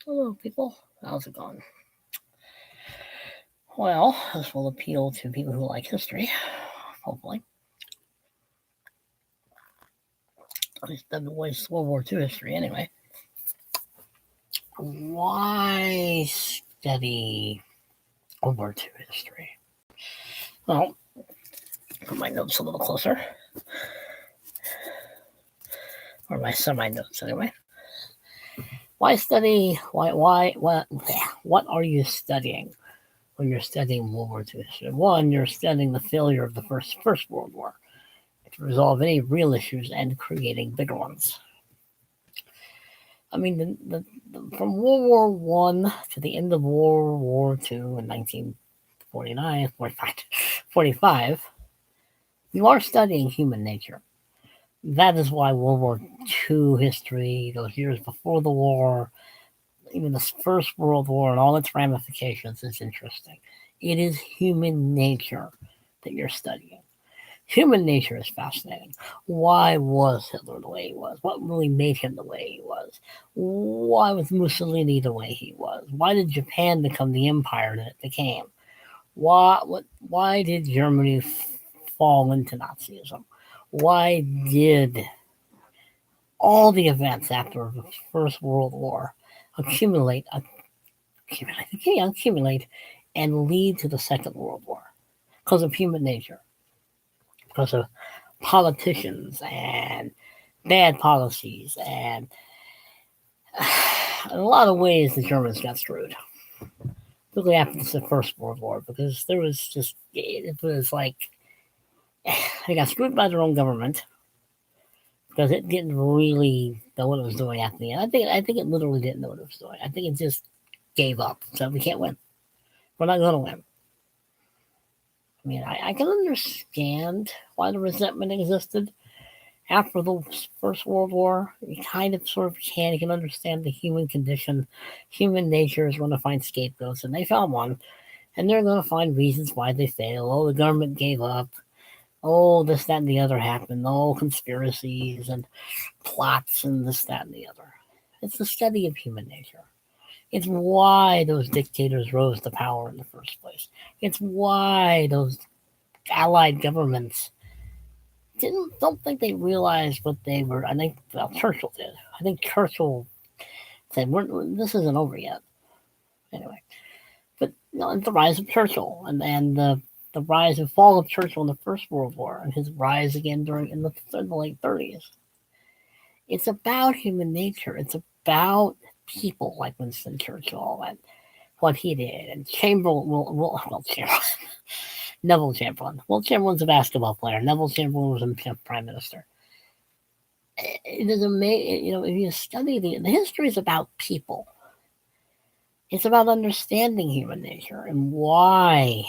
Hello, people. How's it going? Well, this will appeal to people who like history, hopefully. At least doesn't waste World War II history anyway. Why study World War II history? Well, put my notes a little closer. Or my semi-notes anyway. Why study? What are you studying when you're studying World War II history? One, you're studying the failure of the First World War to resolve any real issues and creating bigger ones. I mean, from World War One to the end of World War Two in 1949, 45, you are studying human nature. That is why World War II history, those years before the war, even the First World War and all its ramifications, is interesting. It is human nature that you're studying. Human nature is fascinating. Why was Hitler the way he was? What really made him the way he was? Why was Mussolini the way he was? Why did Japan become the empire that it became? Why did Germany fall into Nazism? Why did all the events after the First World War accumulate and lead to the Second World War? Because of human nature. Because of politicians and bad policies, and in a lot of ways the Germans got screwed, particularly after the First World War, because it was like they got screwed by their own government because it didn't really know what it was doing after the end. I think it literally didn't know what it was doing. I think it just gave up. So we can't win. We're not going to win. I mean, I can understand why the resentment existed after the First World War. You kind of sort of can. You can understand the human condition. Human nature is going to find scapegoats, and they found one. And they're going to find reasons why they fail. Oh, the government gave up. Oh, this, that, and the other happened. Oh, conspiracies and plots and this, that, and the other. It's the study of human nature. It's why those dictators rose to power in the first place. It's why those allied governments don't think they realized what they were. I think Churchill did. I think Churchill said, "This isn't over yet." Anyway, but the rise of Churchill and the rise and fall of Churchill in the First World War and his rise again in the late 30s. It's about human nature. It's about people like Winston Churchill and what he did, and Neville Chamberlain. Well, Chamberlain's a basketball player. Neville Chamberlain was a prime minister. It is amazing, if you study the history is about people. It's about understanding human nature and why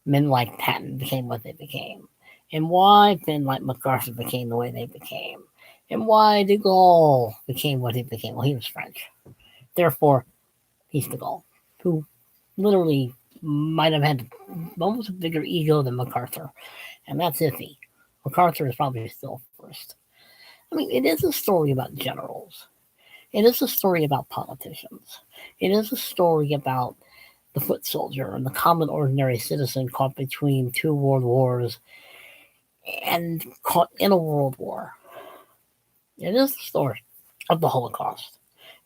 men like Patton became what they became, and why men like MacArthur became the way they became, and why de Gaulle became what he became. Well, he was French. Therefore, he's de Gaulle, who literally might have had almost a bigger ego than MacArthur, and that's iffy. MacArthur is probably still first. I mean, it is a story about generals. It is a story about politicians. It is a story about the foot soldier and the common ordinary citizen caught between two world wars and caught in a world war. It is the story of the Holocaust.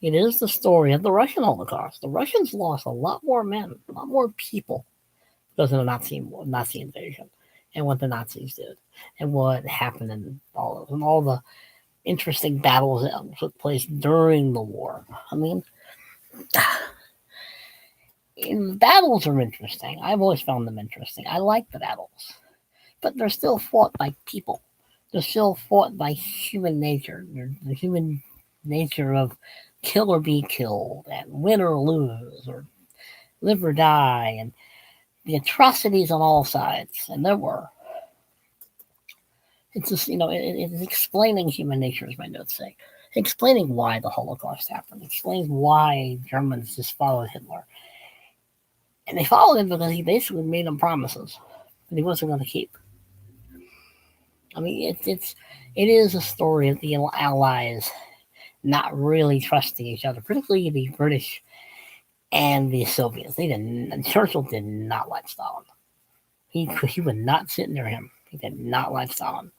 It is the story of the Russian Holocaust. The Russians lost a lot more men, a lot more people because of the Nazi invasion and what the Nazis did and what happened in all the interesting battles that took place during the war. I mean, battles are interesting. I've always found them interesting. I like the battles, but they're still fought by people. They're still fought by human nature. The human nature of kill or be killed, and win or lose, or live or die, and the atrocities on all sides, and there were. It's just, it's explaining human nature, as my notes say. Explaining why the Holocaust happened. Explains why Germans just followed Hitler. And they followed him because he basically made them promises that he wasn't going to keep. I mean, it is a story of the Allies not really trusting each other, particularly the British and the Soviets. Churchill did not like Stalin. He would not sit near him. He did not like Stalin.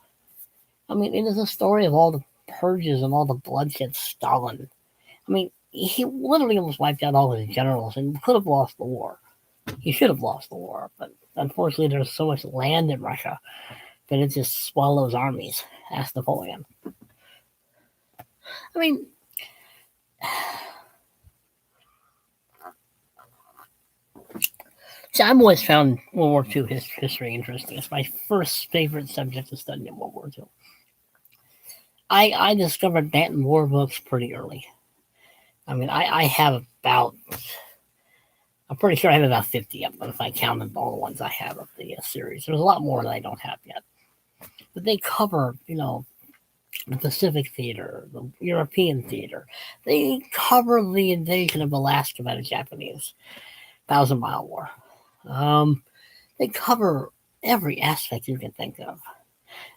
I mean, it is a story of all the purges and all the bloodshed Stalin. I mean, he literally almost wiped out all his generals and could have lost the war. He should have lost the war, but unfortunately, there's so much land in Russia that it just swallows armies. Ask Napoleon. I mean, see, I've always found World War II history interesting. It's my first favorite subject to study in World War II. I discovered Bantam war books pretty early. I mean, I have about, I'm pretty sure I have about 50 of them if I counted all the ones I have of the series. There's a lot more that I don't have yet. But they cover, the Pacific theater, the European theater. They cover the invasion of Alaska by the Japanese, 1,000-Mile War. They cover every aspect you can think of.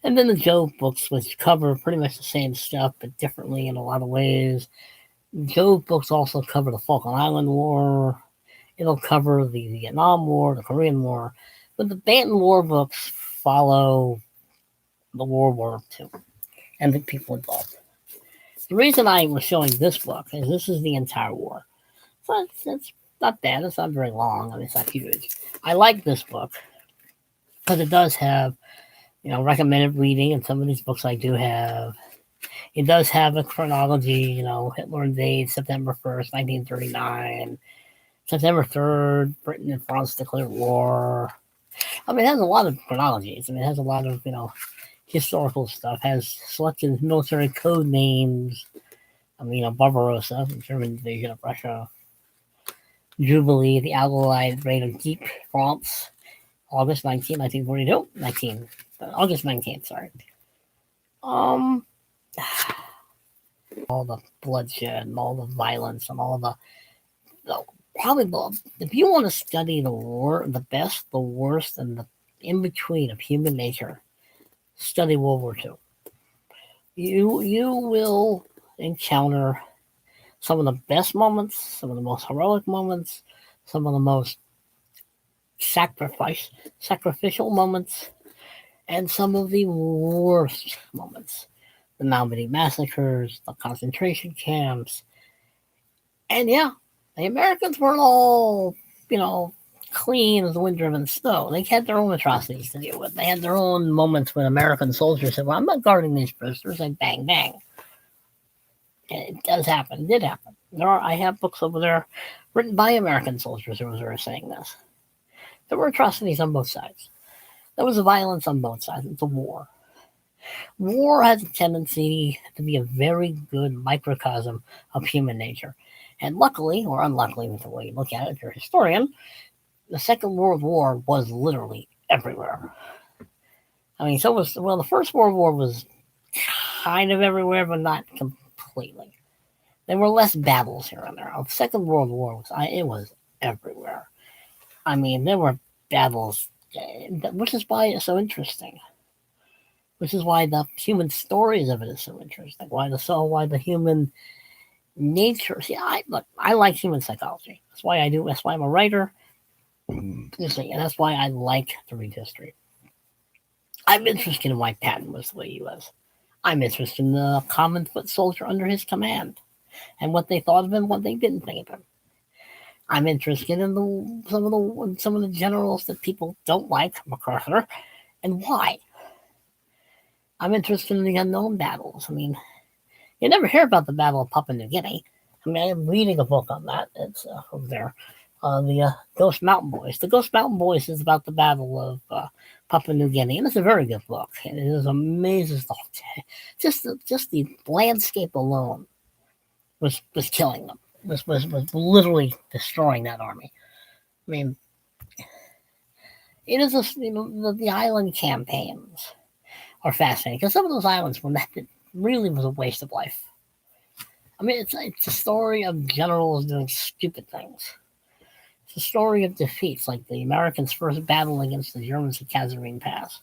And then the Joe books, which cover pretty much the same stuff, but differently in a lot of ways. Joe books also cover the Falkland Island War. It'll cover the Vietnam War, the Korean War. But the Bantam War books follow the World War II and the people involved. The reason I was showing this book is this is the entire war. So it's not bad. It's not very long. I mean, it's not huge. I like this book because it does have, recommended reading, and some of these books I do have. It does have a chronology, Hitler invades September 1st, 1939. September 3rd, Britain and France declare war. I mean, it has a lot of chronologies. I mean, it has a lot of, historical stuff. It has selected military code names. I mean, Barbarossa, the German invasion of Russia. Jubilee, the Allied raid of Deep France, August 19, 1942. August 19th, sorry. All the bloodshed and all the violence and all if you want to study the best, the worst, and the in between of human nature, study World War II. You will encounter some of the best moments, some of the most heroic moments, some of the most sacrificial moments, and some of the worst moments. The Normandy massacres, the concentration camps. And yeah, the Americans weren't all, clean as wind-driven snow. They had their own atrocities to deal with. They had their own moments when American soldiers said, well, I'm not guarding these prisoners. And bang, bang. And it does happen. It did happen. I have books over there written by American soldiers who were saying this. There were atrocities on both sides. There was violence on both sides. It's a war. War has a tendency to be a very good microcosm of human nature. And luckily, or unluckily, with the way you look at it, if you're a historian, the Second World War was literally everywhere. I mean, the First World War was kind of everywhere, but not completely. There were less battles here and there. The Second World War was everywhere. I mean, there were battles, which is why it's so interesting. Which is why the human stories of it is so interesting. Why the human nature. See, I like human psychology. That's why I do. That's why I'm a writer. And that's why I like to read history. I'm interested in why Patton was the way he was. I'm interested in the common foot soldier under his command and what they thought of him, what they didn't think of him. I'm interested in some of the generals that people don't like, MacArthur, and why. I'm interested in the unknown battles. I mean, you never hear about the Battle of Papua New Guinea. I mean, I am reading a book on that. It's over there. The Ghost Mountain Boys. The Ghost Mountain Boys is about the Battle of Papua New Guinea, and it's a very good book. And it is amazing. Just the landscape alone was killing them. Was literally destroying that army. I mean, it is the island campaigns are fascinating because some of those islands really was a waste of life. I mean, it's a story of generals doing stupid things. It's a story of defeats, like the Americans' first battle against the Germans at Kasserine Pass,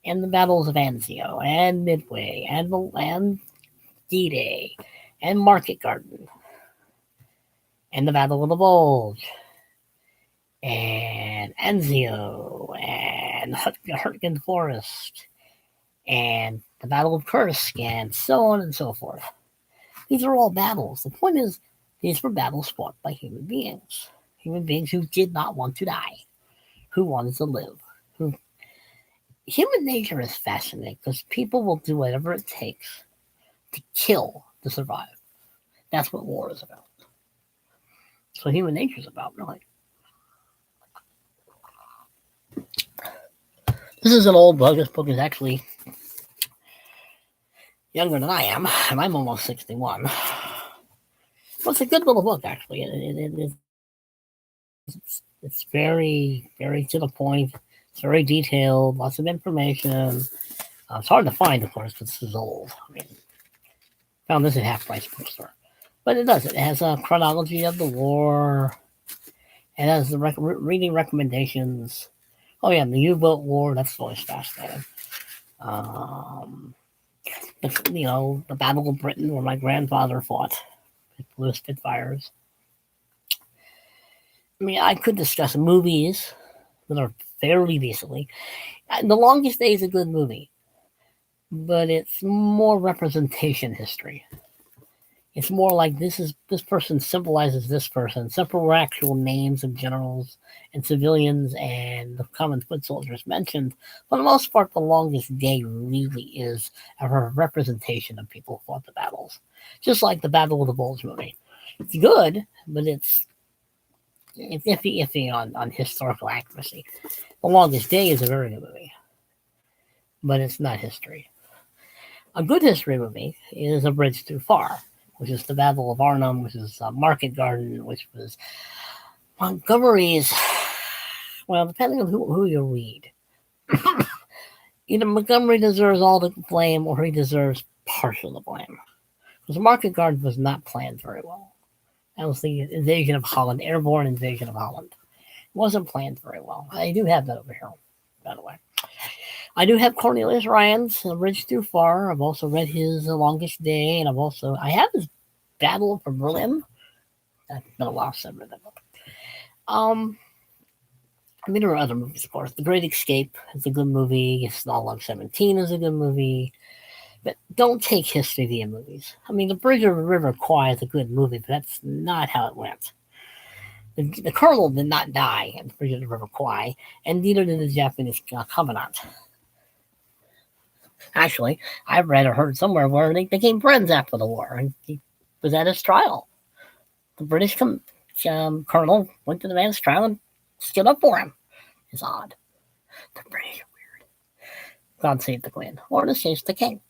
and the battles of Anzio and Midway and D-Day and Market Garden, and the Battle of the Bulge, and Enzio, and Hurtgen Forest, and the Battle of Kursk, and so on and so forth. These are all battles. The point is, these were battles fought by human beings who did not want to die, who wanted to live. Human nature is fascinating because people will do whatever it takes to kill to survive. That's what war is about. That's what human nature is about, really. This is an old book. This book is actually younger than I am, and I'm almost 61. Well, it's a good little book, actually. It's very, very to the point. It's very detailed, lots of information. It's hard to find, of course, because this is old. I mean, found this at half price bookstore. But it does. It has a chronology of the war. It has the reading recommendations. Oh, yeah, the U-boat war. That's always fascinating. The Battle of Britain, where my grandfather fought with blue Spitfires. I mean, I could discuss movies that are fairly decently. The Longest Day is a good movie, but it's more representation history. It's more like this person symbolizes this person. Separate were actual names of generals and civilians and the common foot soldiers mentioned. For the most part, The Longest Day really is a representation of people who fought the battles. Just like the Battle of the Bulge movie. It's good, but it's iffy on historical accuracy. The Longest Day is a very good movie, but it's not history. A good history movie is A Bridge Too Far, which is the Battle of Arnhem, which is Market Garden, which was Montgomery's. Well, depending on who you read, either Montgomery deserves all the blame or he deserves partial the blame. Because Market Garden was not planned very well. That was the invasion of Holland, airborne invasion of Holland. It wasn't planned very well. I do have that over here, by the way. I do have Cornelius Ryan's A Bridge Too Far. I've also read his The Longest Day, and I have his Battle for Berlin. That's been a while since I've read that book. I mean, there are other movies, of course. The Great Escape is a good movie. Snowlog 17 is a good movie. But don't take history via movies. I mean, The Bridge over the River Kwai is a good movie, but that's not how it went. The colonel did not die at the Bridge of the River Kwai, and neither did the Japanese commandant. Actually, I've read or heard somewhere where they became friends after the war, and he was at his trial. The British colonel went to the man's trial and stood up for him. It's odd. The British are weird. God save the Queen, or in this case, the King.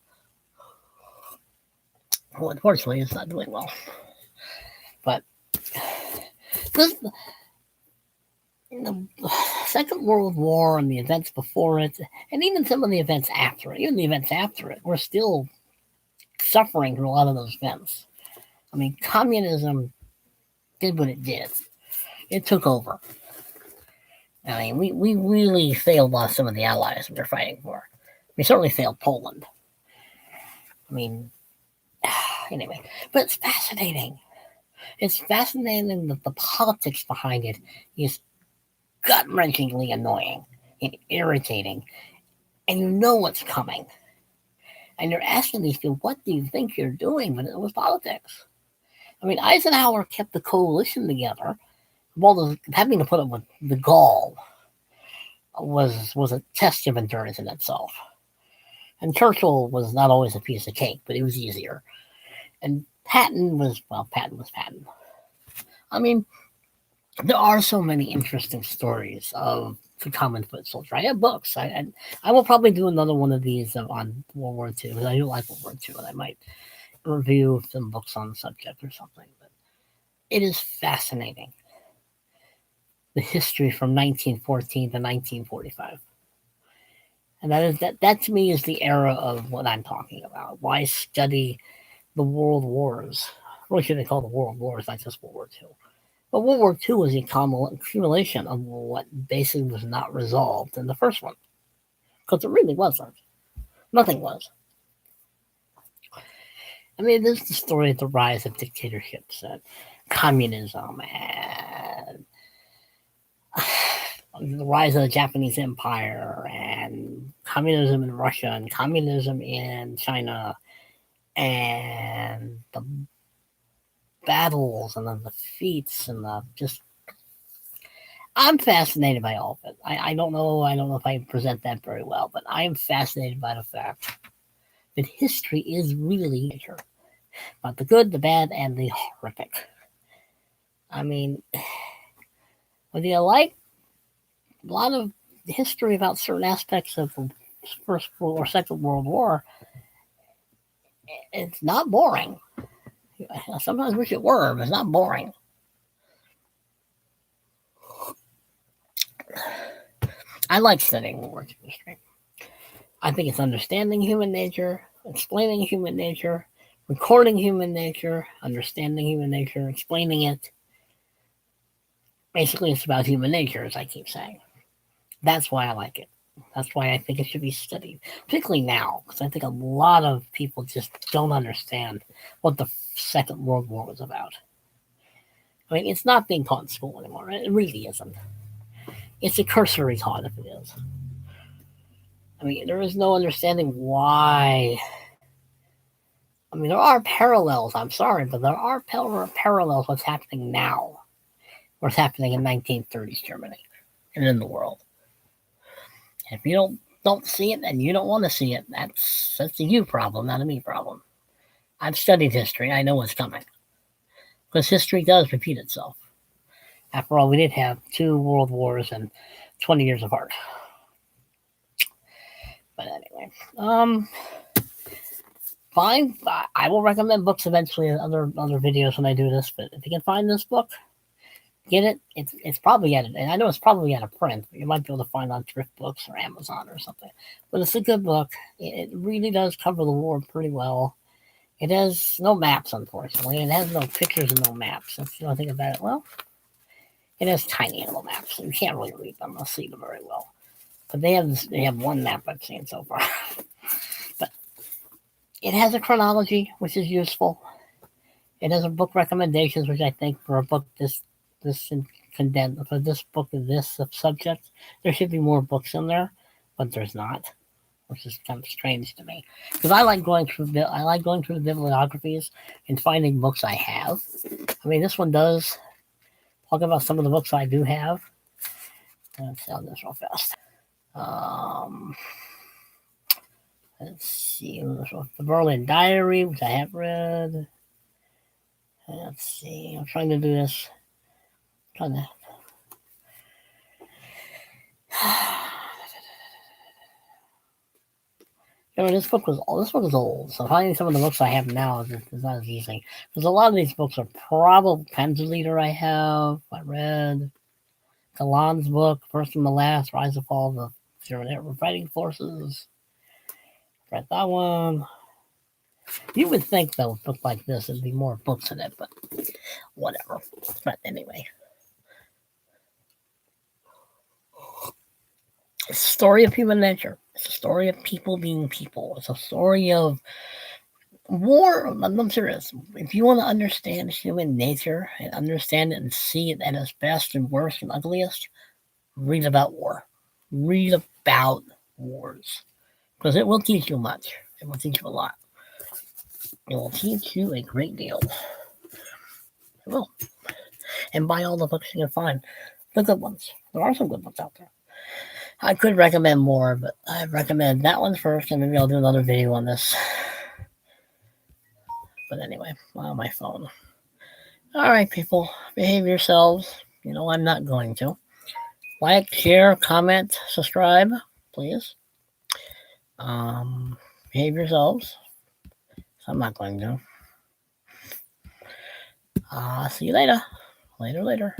Well, unfortunately, it's not doing well. But the Second World War and the events before it, and even some of the events after it, we're still suffering from a lot of those events. I mean, communism did what it did. It took over. I mean, we really failed lost some of the allies we were fighting for. We certainly failed Poland. I mean, anyway, but it's fascinating. It's fascinating that the politics behind it is gut-wrenchingly annoying and irritating, and you know what's coming. And you're asking these people, what do you think you're doing? But it was politics. I mean, Eisenhower kept the coalition together. Well, having to put up with the gall was a test of endurance in itself. And Churchill was not always a piece of cake, but it was easier. And Patton was Patton. I mean, there are so many interesting stories of the common foot soldier. I have books. I will probably do another one of these on World War II, because I do like World War II, and I might review some books on the subject or something. But it is fascinating, the history from 1914 to 1945. And that to me is the era of what I'm talking about. Why study the world wars? Really should they call the world wars, not just World War II. But World War II was the accumulation of what basically was not resolved in the first one. Because it really wasn't. Nothing was. I mean, this is the story of the rise of dictatorships and communism and the rise of the Japanese Empire and communism in Russia and communism in China and the battles and the defeats and the just. I'm fascinated by all of it. I don't know. I don't know if I present that very well, but I am fascinated by the fact that history is really nature, about the good, the bad, and the horrific. I mean, whether you like a lot of history about certain aspects of the First or Second World War, it's not boring. I sometimes wish it were, but it's not boring. I like studying World War II history. I think it's understanding human nature, explaining human nature, recording human nature, understanding human nature, explaining it. Basically, it's about human nature, as I keep saying. That's why I like it. That's why I think it should be studied, particularly now, because I think a lot of people just don't understand what the Second World War was about. I mean, it's not being taught in school anymore. It really isn't. It's a cursory taught if it is. I mean, there is no understanding why. I mean, there are parallels. I'm sorry, but there are parallels. What's happening now? What's happening in 1930s Germany and in the world? And if you don't see it and you don't want to see it, that's a you problem, not a me problem. I've studied history. I know what's coming because history does repeat itself. After all, we did have 2 world wars and 20 years apart. But anyway, fine. I will recommend books eventually in other videos when I do this. But if you can find this book, get it. It's probably out of, and I know it's probably out of print. But you might be able to find it on thrift books or Amazon or something. But it's a good book. It really does cover the war pretty well. It has no maps, unfortunately. It has no pictures and no maps. If you don't think about it, well, it has tiny little maps. You can't really read them or see them very well. But they have one map I've seen so far. But it has a chronology, which is useful. It has a book recommendations, which I think for a book this condensed for this book of this subject, there should be more books in there, but there's not, which is kind of strange to me because I like going through the bibliographies and finding books I have. I mean, this one does talk about some of the books I do have. Let's sound this real fast. Let's see, the Berlin Diary, which I have read. Let's see, I'm trying to do this. I'm trying to. You know, this book is old, so finding some of the books I have now is not as easy. Because a lot of these books are probably Panzerleader I read. Kalan's book, First and the Last, Rise and Fall of the German Air Fighting Forces. Read that one. You would think, though, a book like this, there'd be more books in it, but whatever. But anyway. It's a story of human nature. It's a story of people being people. It's a story of war. I'm serious. If you want to understand human nature and understand it and see it at its best and worst and ugliest, read about war. Read about wars. Because it will teach you much. It will teach you a lot. It will teach you a great deal. It will. And buy all the books you can find. The good ones. There are some good ones out there. I could recommend more, but I recommend that one first, and maybe I'll do another video on this. But anyway, on my phone. Alright, people. Behave yourselves. You know I'm not going to. Like, share, comment, subscribe, please. Behave yourselves. I'm not going to. See you later. Later.